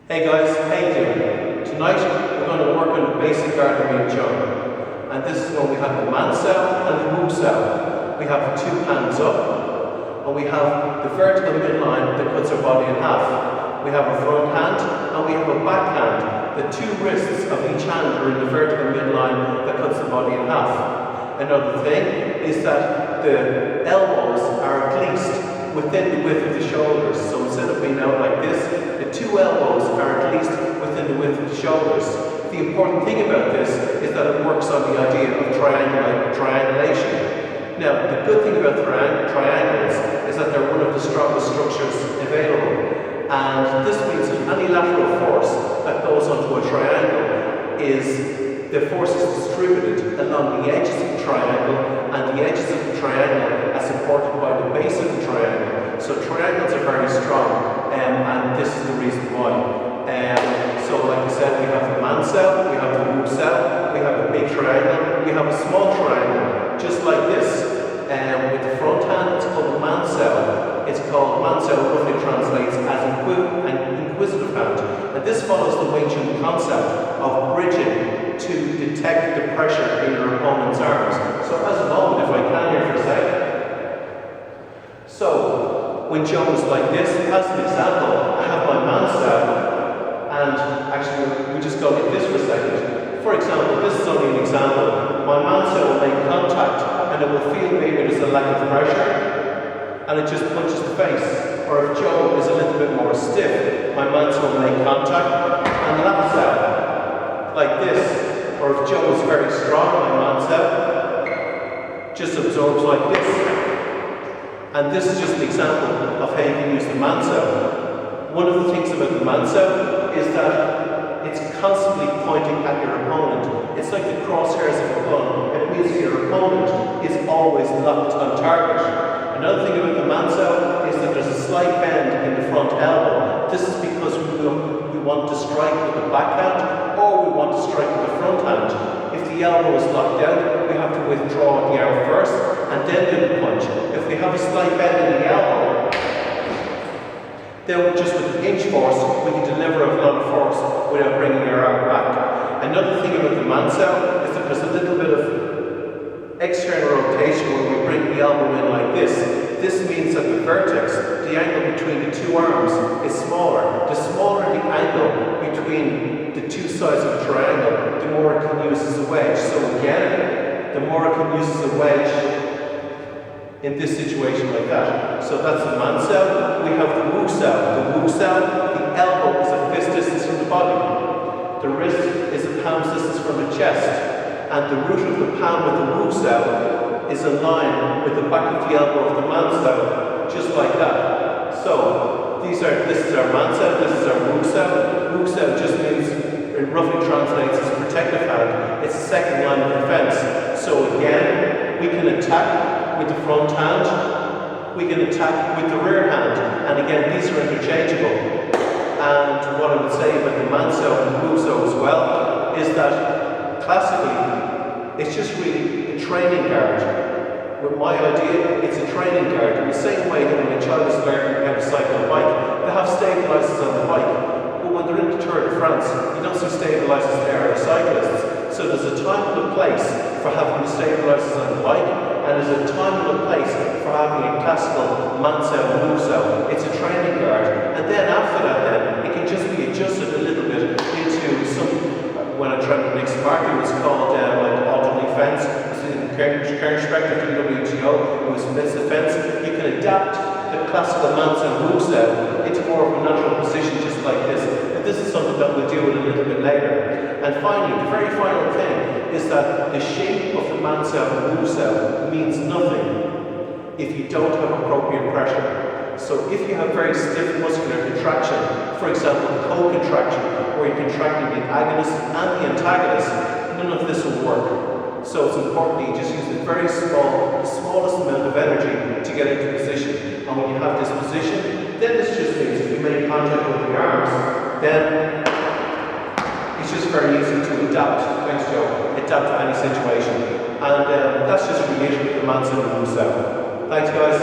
Hey guys, how you doing? Tonight we're going to work on the basic art of Wing Chun. And this is when we have the Man Sao and the Wu Sao. We have the two hands up, and we have the vertical midline that cuts our body in half. We have a front hand and we have a back hand. The two wrists of each hand are in the vertical midline that cuts the body in half. Another thing is that the elbows are at least within the width of the shoulders. So instead of being out like this, the two elbows are at least within the width of the shoulders. The important thing about this is that it works on the idea of triangulation. Now, the good thing about triangles is that they're one of the strongest structures available. And this means that any lateral force that goes onto a triangle the force is distributed along the edges of the triangle, and the edges of the triangle are supported by the base of the triangle. So triangles are very strong, and this is the reason why. So like I said, we have the Man Sao, we have the Wu Sao, we have a big triangle, we have a small triangle, just like this. With the front hand, it's called the Man Sao. It's called Man Sao, roughly translates as an inquisitive hand. And this follows the Wing Chun concept of bridging to detect the pressure in your opponent's arms. So as a moment, if I can here for a second. So when Joe was like this, as an example, I have my Man Sao, and actually we just go like this for a second. For example, this is only an example. My Man Sao will make contact, and it will feel maybe there's a lack of pressure, and it just punches the face. Or if Joe is a little bit more stiff, my Man Sao will make contact and laps out like this. Or if Joe is very strong, my Man Sao just absorbs like this. And this is just an example of how you can use the Man Sao. One of the things about the Man Sao is that it's constantly pointing at your opponent. It's like the crosshairs of a gun. It means that your opponent is always locked on target. Another thing about the Man Sao is that there's a slight bend in the front elbow. This is because we want to strike with the backhand, or we want to strike with the front hand. If the elbow is locked out, we have to withdraw the arm first and then do the punch. If we have a slight bend in the elbow, then just with an inch force, we can deliver a lot of force without bringing our arm back. Another thing about the Man Sao is that there's a little bit of external rotation when we bring the elbow in like this. This means that the vertex, the angle between the two arms, is smaller. The smaller the angle between the two sides of a triangle, the more it can use as a wedge. So again, the more it can use as a wedge in this situation like that. So that's the Man Sao. We have the Wu Sao. The Wu Sao, the elbow is a fist distance from the body. The wrist is a palm's distance from the chest. And the root of the palm of the Wu Sao is in line with the back of the elbow of the Man Sao, just like that. So this is our Man Sao, this is our Wu Sao. Wu Sao just means, it roughly translates as a protective hand. It's the second line of defense. So again, we can attack with the front hand, we can attack with the rear hand, and again, these are interchangeable. And what I would say about the Man Sao and the Wu Sao as well is that classically, it's just really a training guard. With my idea, it's a training guard. In the same way that when a child is learning how to cycle a bike, they have stabilizers on the bike. But when they're in the Tour de France, you don't see stabilizers there or cyclists. So there's a time and a place for having the stabilizers on the bike, and there's a time and a place for having a classical Man Sao and Wu Sao. It's a training guard. And then after that, it can just be adjusted a little bit into some, when I tried to make sparking, it was called like alternate defense. In Kernspecht of the WTO, it was mixed defense. You can adapt the classical Man Sao and Wu Sao into more of a natural position, just like this. And this is something that we'll deal with a little bit later. And finally, the very final thing is that the shape of the Man Sao and Wu Sao means nothing if you don't have appropriate pressure. So if you have very stiff muscular contraction, for example, co-contraction, where you're contracting the agonist and the antagonist, none of this will work. So it's important that you just use the smallest amount of energy to get into position. And when you have this position, then this just means if you make contact with the arms, then it's just very easy to adapt. Thanks, Joe. Adapt to any situation. And that's just really it with the Man Sao and Wu Sao. Thanks, guys.